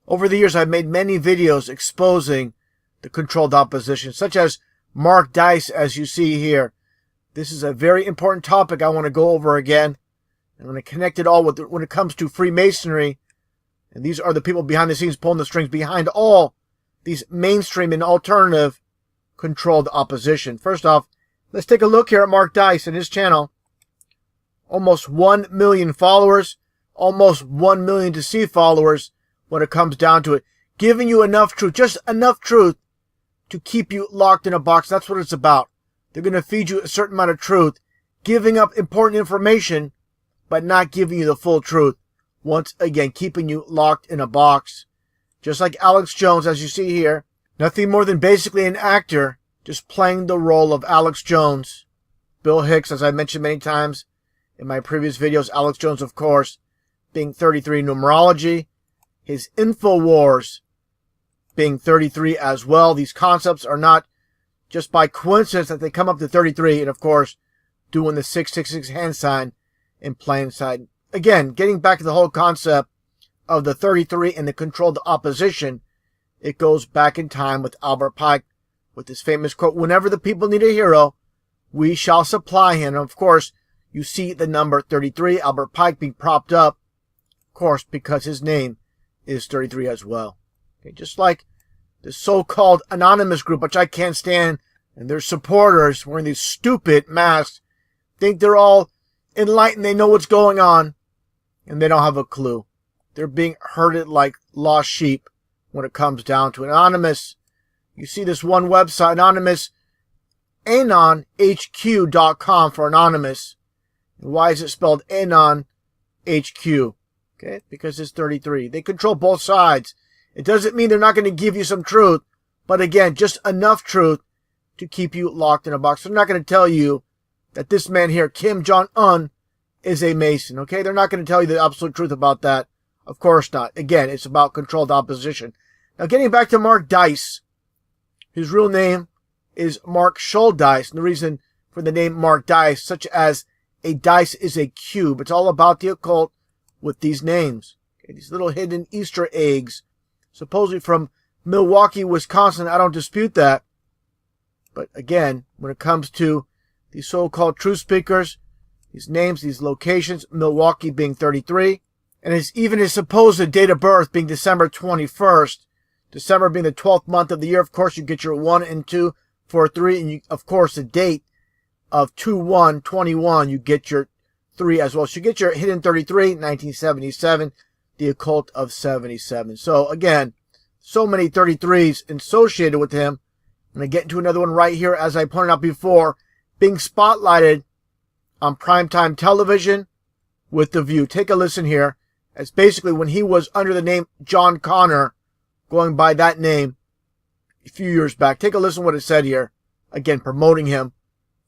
Over the years, I've made many videos exposing the controlled opposition, such as Mark Dice, as you see here. This is a very important topic I want to go over again. I'm going to connect it all with when it comes to Freemasonry. And these are the people behind the scenes pulling the strings behind all these mainstream and alternative controlled opposition. First off, let's take a look here at Mark Dice and his channel. Almost 1 million followers, almost 1 million deceived followers when it comes down to it. Giving you enough truth, just enough truth to keep you locked in a box. That's what it's about. They're going to feed you a certain amount of truth, giving up important information, but not giving you the full truth. Once again, keeping you locked in a box. Just like Alex Jones, as you see here. Nothing more than basically an actor, just playing the role of Alex Jones. Bill Hicks, as I mentioned many times in my previous videos, Alex Jones, of course, being 33 numerology. His InfoWars being 33 as well. These concepts are not just by coincidence that they come up to 33. And, of course, doing the 666 hand sign in plain sight. Again, getting back to the whole concept of the 33 and the controlled opposition, it goes back in time with Albert Pike with his famous quote, "Whenever the people need a hero, we shall supply him." And of course, you see the number 33, Albert Pike being propped up, of course, because his name is 33 as well. Okay, just like the so-called anonymous group, which I can't stand, and their supporters wearing these stupid masks, think they're all enlightened, they know what's going on, and they don't have a clue. They're being herded like lost sheep when it comes down to Anonymous. You see this one website, Anonymous, AnonHQ.com for Anonymous. And why is it spelled AnonHQ? Okay, because it's 33. They control both sides. It doesn't mean they're not going to give you some truth, but again, just enough truth to keep you locked in a box. They're not going to tell you that this man here, Kim Jong-un, is a Mason. Okay, they're not going to tell you the absolute truth about that. Of course not. Again, it's about controlled opposition. Now, getting back to Mark Dice, his real name is Mark Schuldice. And the reason for the name Mark Dice, such as a dice is a cube. It's all about the occult with these names. Okay, these little hidden Easter eggs, supposedly from Milwaukee, Wisconsin. I don't dispute that. But again, when it comes to these so-called truth speakers, these names, these locations, Milwaukee being 33, and even his supposed date of birth being December 21st, December being the 12th month of the year. Of course, you get your 1 and 2 for 3, and of course, the date of 2/1/21, you get your 3 as well. So you get your hidden 33, 1977, the occult of 77. So again, so many 33s associated with him. And I get into another one right here, as I pointed out before, being spotlighted on primetime television with The View. Take a listen here. It's basically when he was under the name John Connor, going by that name a few years back. Take a listen to what it said here. Again, promoting him.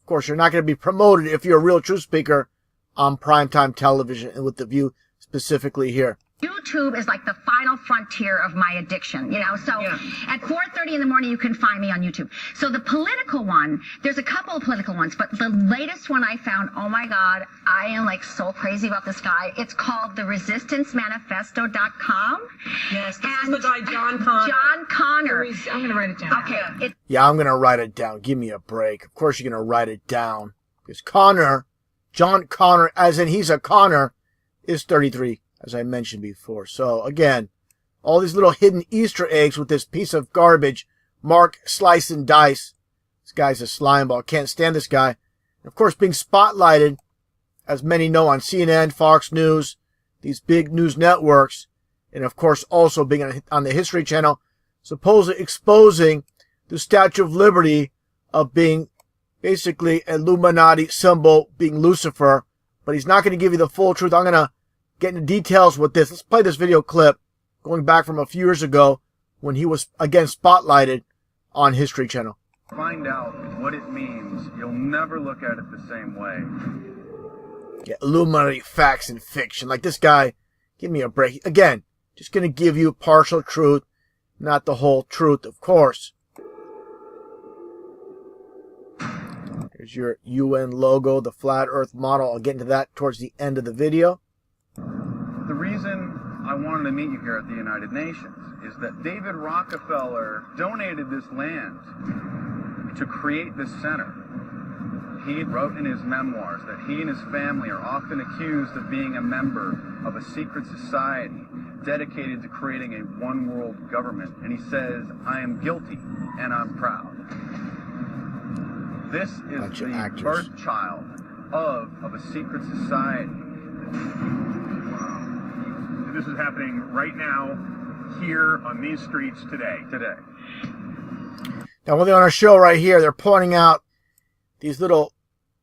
Of course, you're not going to be promoted if you're a real truth speaker on primetime television and with The View specifically here. YouTube is like the final frontier of my addiction, so at 4:30 in the morning you can find me on YouTube. So the political one, there's a couple of political ones, but the latest one I found, oh my God, I am like so crazy about this guy. It's called theresistancemanifesto.com. Yes, this is the guy John Connor. John Connor. I'm going to write it down. Okay. Yeah, I'm going to write it down. Give me a break. Of course you're going to write it down. Because Connor, John Connor, as in he's a Connor, is 33. As I mentioned before. So, again, all these little hidden Easter eggs with this piece of garbage, Mark Slice and Dice. This guy's a slimeball. Can't stand this guy. And of course, being spotlighted, as many know, on CNN, Fox News, these big news networks, and of course, also being on the History Channel, supposedly exposing the Statue of Liberty of being basically an Illuminati symbol, being Lucifer. But he's not going to give you the full truth. I'm going to get into details with this. Let's play this video clip going back from a few years ago when he was again spotlighted on History Channel. Find out what it means. You'll never look at it the same way. Yeah, Illuminati facts and fiction. Like this guy, give me a break. Again, just going to give you partial truth, not the whole truth, of course. Here's your UN logo, the flat earth model. I'll get into that towards the end of the video. The reason I wanted to meet you here at the United Nations is that David Rockefeller donated this land to create this center. He wrote in his memoirs that he and his family are often accused of being a member of a secret society dedicated to creating a one-world government. And he says, I am guilty and I'm proud. This is the birth child of a secret society. Wow. This is happening right now, here on these streets today. Now, when they're on our show right here, they're pointing out these little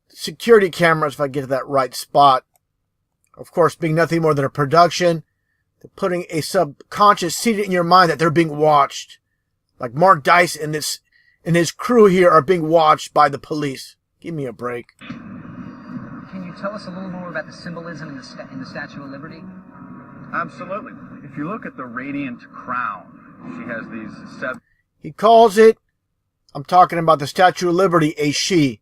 security cameras, if I get to that right spot. Of course, being nothing more than a production. They're putting a subconscious seed in your mind that they're being watched. Like Mark Dice and his crew here are being watched by the police. Give me a break. Can you tell us a little more about the symbolism in the Statue of Liberty? Absolutely. If you look at the radiant crown, she has these seven. He calls it, I'm talking about the Statue of Liberty, a she.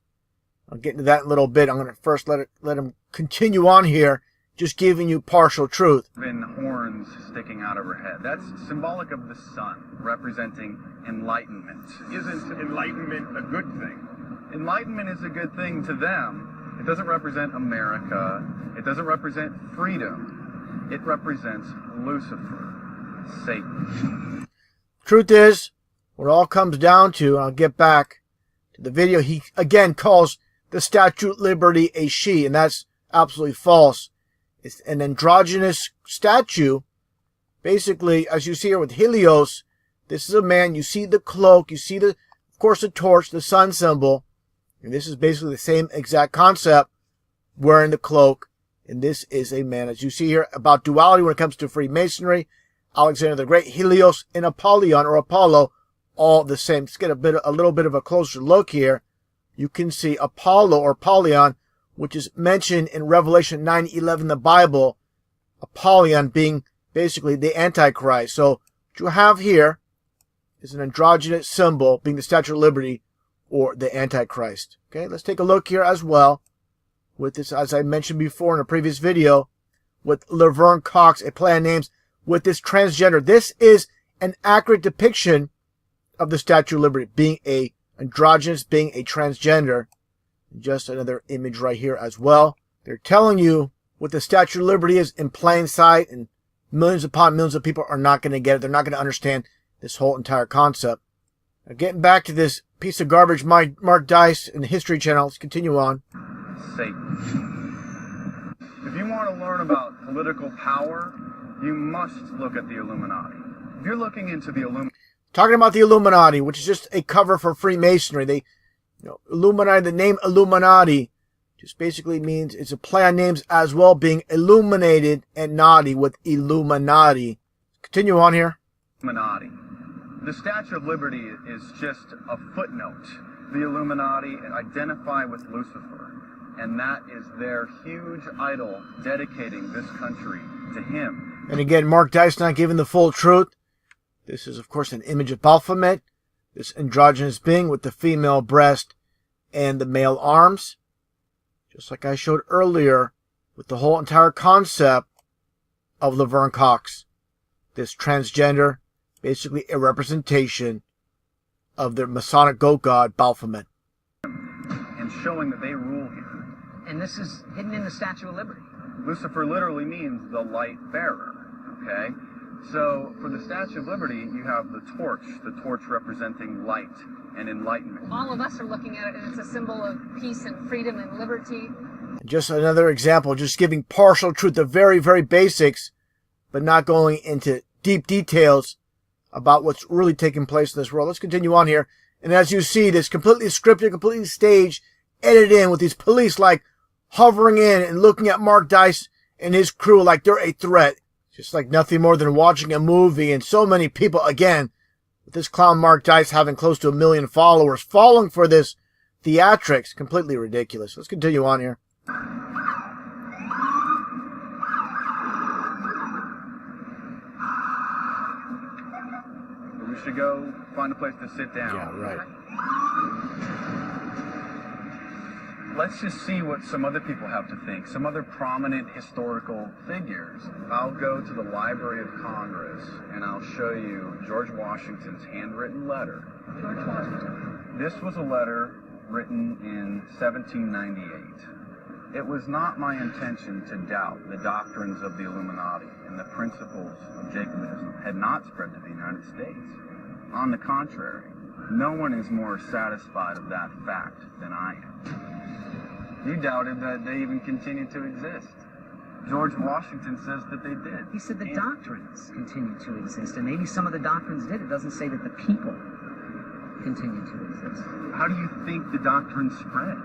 I'll get into that in a little bit. I'm going to first let him continue on here, just giving you partial truth. Horns sticking out of her head. That's symbolic of the sun, representing enlightenment. Isn't enlightenment a good thing? Enlightenment is a good thing to them. It doesn't represent America. It doesn't represent freedom. It represents Lucifer, Satan. Truth is, what it all comes down to, and I'll get back to the video, he again calls the Statue of Liberty a she, and that's absolutely false. It's an androgynous statue. Basically, as you see here with Helios, this is a man. You see the cloak, you see of course, the torch, the sun symbol. And this is basically the same exact concept, wearing the cloak. And this is a man, as you see here, about duality when it comes to Freemasonry. Alexander the Great, Helios, and Apollyon, or Apollo, all the same. Let's get a little bit of a closer look here. You can see Apollo, or Apollyon, which is mentioned in Revelation 9:11, the Bible. Apollyon being basically the Antichrist. So what you have here is an androgynous symbol being the Statue of Liberty, or the Antichrist. Okay, let's take a look here as well with this, as I mentioned before in a previous video, with Laverne Cox, a play on names, with this transgender. This is an accurate depiction of the Statue of Liberty, being a androgynous, being a transgender. Just another image right here as well. They're telling you what the Statue of Liberty is in plain sight, and millions upon millions of people are not going to get it. They're not going to understand this whole entire concept. Now, getting back to this piece of garbage, Mark Dice and the History Channel. Let's continue on. Satan. If you want to learn about political power, you must look at the Illuminati. If you're looking into the Illuminati, talking about the Illuminati, which is just a cover for Freemasonry. Illuminati, the name Illuminati just basically means it's a play on names as well, being illuminated and naughty with Illuminati. Continue on here. Illuminati. The Statue of Liberty is just a footnote. The Illuminati identify with Lucifer, and that is their huge idol dedicating this country to him. And again, Mark Dice not giving the full truth. This is, of course, an image of Baphomet, this androgynous being with the female breast and the male arms. Just like I showed earlier with the whole entire concept of Laverne Cox. This transgender, basically a representation of their Masonic goat god, Baphomet. And showing that they rule here. And this is hidden in the Statue of Liberty. Lucifer literally means the light bearer, okay? So for the Statue of Liberty, you have the torch representing light and enlightenment. All of us are looking at it, and it's a symbol of peace and freedom and liberty. Just another example, just giving partial truth, the very, very basics, but not going into deep details about what's really taking place in this world. Let's continue on here. And as you see, this completely scripted, completely staged, edited in with these police like hovering in and looking at Mark Dice and his crew like they're a threat. Just like nothing more than watching a movie, and so many people, again, with this clown Mark Dice having close to 1 million followers, falling for this theatrics. Completely ridiculous. Let's continue on here. We should go find a place to sit down. Yeah, right. Let's just see what some other people have to think, some other prominent historical figures. I'll go to the Library of Congress and I'll show you George Washington's handwritten letter. George Washington. This was a letter written in 1798. It was not my intention to doubt the doctrines of the Illuminati, and the principles of Jacobinism had not spread to the United States. On the contrary, no one is more satisfied of that fact than I am. You doubted that they even continued to exist. George Washington says that they did. He said the doctrines continue to exist, and maybe some of the doctrines did. It doesn't say that the people continue to exist. How do you think the doctrines spread?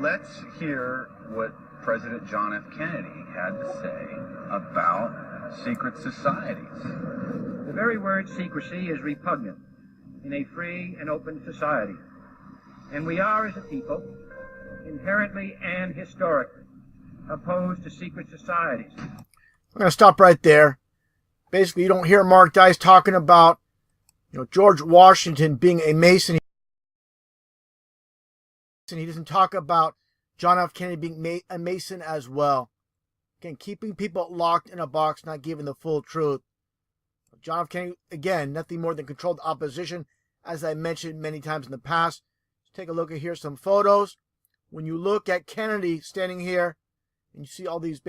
Let's hear what President John F. Kennedy had to say about secret societies. The very word secrecy is repugnant in a free and open society. And we are, as a people, inherently and historically opposed to secret societies. I'm going to stop right there. Basically, you don't hear Mark Dice talking about, George Washington being a Mason. He doesn't talk about John F. Kennedy being a Mason as well. Again, keeping people locked in a box, not giving the full truth. John F. Kennedy, again, nothing more than controlled opposition, as I mentioned many times in the past. Let's take a look at here, some photos. When you look at Kennedy standing here, and you see all these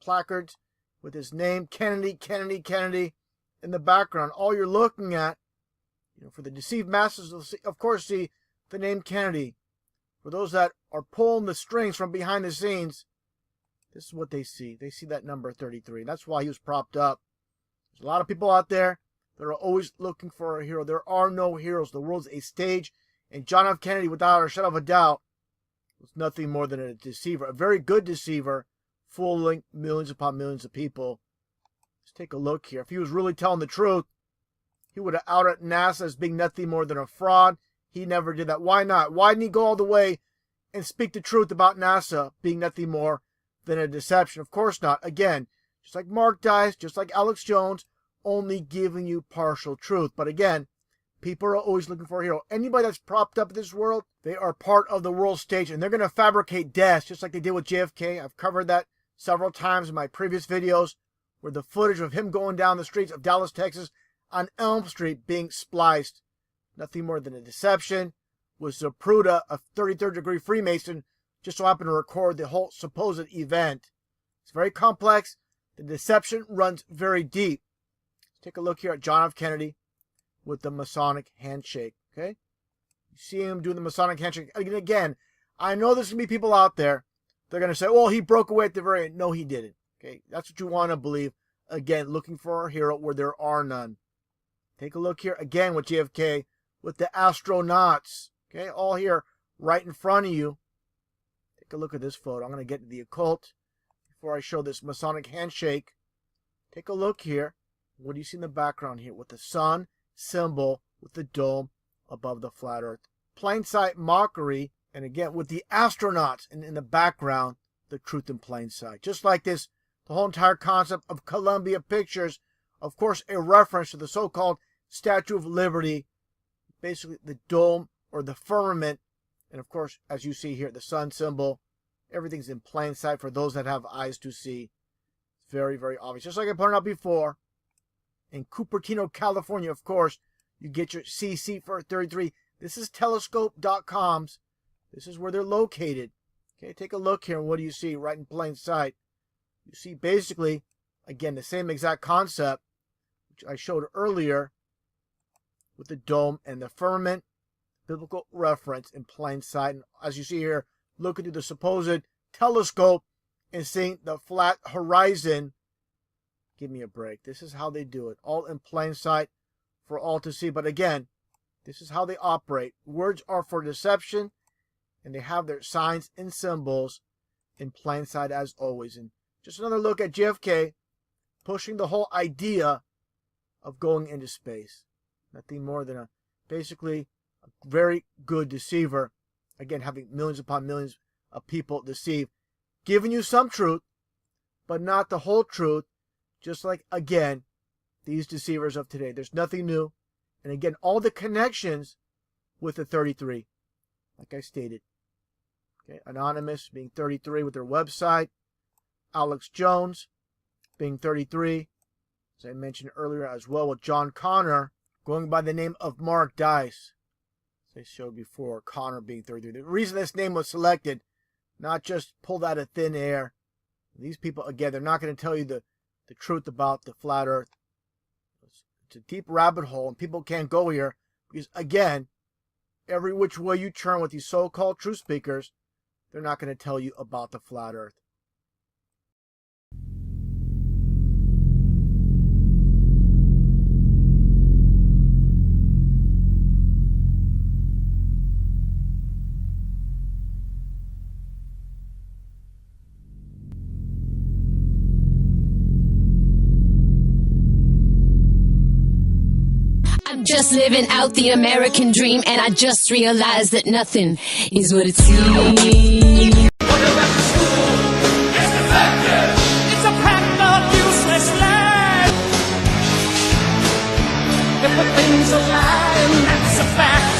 placards with his name, Kennedy, Kennedy, Kennedy, in the background, all you're looking at, for the deceived masses, will of course see the name Kennedy. For those that are pulling the strings from behind the scenes, this is what they see. They see that number 33. That's why he was propped up. There's a lot of people out there that are always looking for a hero. There are no heroes. The world's a stage. And John F. Kennedy, without a shadow of a doubt, was nothing more than a deceiver. A very good deceiver, fooling millions upon millions of people. Let's take a look here. If he was really telling the truth, he would have outed NASA as being nothing more than a fraud. He never did that. Why not? Why didn't he go all the way and speak the truth about NASA being nothing more than a deception? Of course not. Again, just like Mark Dice, just like Alex Jones, only giving you partial truth. But again, people are always looking for a hero. Anybody that's propped up in this world, they are part of the world stage, and they're going to fabricate deaths just like they did with JFK. I've covered that several times in my previous videos, where the footage of him going down the streets of Dallas, Texas on Elm Street being spliced. Nothing more than a deception. Was Zapruder, a 33rd degree Freemason, just so happened to record the whole supposed event. It's very complex. The deception runs very deep. Let's take a look here at John F. Kennedy with the Masonic handshake. Okay? You see him doing the Masonic handshake. And again, I know there's going to be people out there. They're going to say, well, he broke away at the very end. No, he didn't. Okay? That's what you want to believe. Again, looking for a hero where there are none. Take a look here again with JFK with the astronauts. Okay? All here right in front of you. Take a look at this photo. I'm going to get to the occult before I show this Masonic handshake. Take a look here. What do you see in the background here with the sun symbol with the dome above the flat earth? Plain sight mockery, and again with the astronauts, and in the background the truth in plain sight. Just like this, the whole entire concept of Columbia Pictures, of course a reference to the so-called Statue of Liberty, basically the dome or the firmament, and of course, as you see here, the sun symbol. Everything's in plain sight for those that have eyes to see. It's very, very obvious. Just like I pointed out before, in Cupertino, California, of course, you get your CC for 33. This is telescope.com's. This is where they're located. Okay, take a look here, and what do you see right in plain sight? You see basically, again, the same exact concept, which I showed earlier, with the dome and the firmament. Biblical reference in plain sight. And as you see here, looking through the supposed telescope and seeing the flat horizon. Give me a break. This is how they do it. All in plain sight for all to see. But again, this is how they operate. Words are for deception, and they have their signs and symbols in plain sight as always. And just another look at JFK pushing the whole idea of going into space. Nothing more than basically a very good deceiver. Again, having millions upon millions of people deceive. Giving you some truth, but not the whole truth. Just like, again, these deceivers of today. There's nothing new. And again, all the connections with the 33. Like I stated. Okay, Anonymous being 33 with their website. Alex Jones being 33, as I mentioned earlier, as well with John Connor going by the name of Mark Dice. As I showed before, Connor being 33. The reason this name was selected, not just pulled out of thin air. These people, again, they're not going to tell you the truth about the flat earth. It's a deep rabbit hole, and people can't go here because, again, every which way you turn with these so-called truth speakers, they're not going to tell you about the flat earth. I'm just living out the American dream, and I just realized that nothing is what it seems. It's a pack of useless lies. If the things are lying, that's a fact.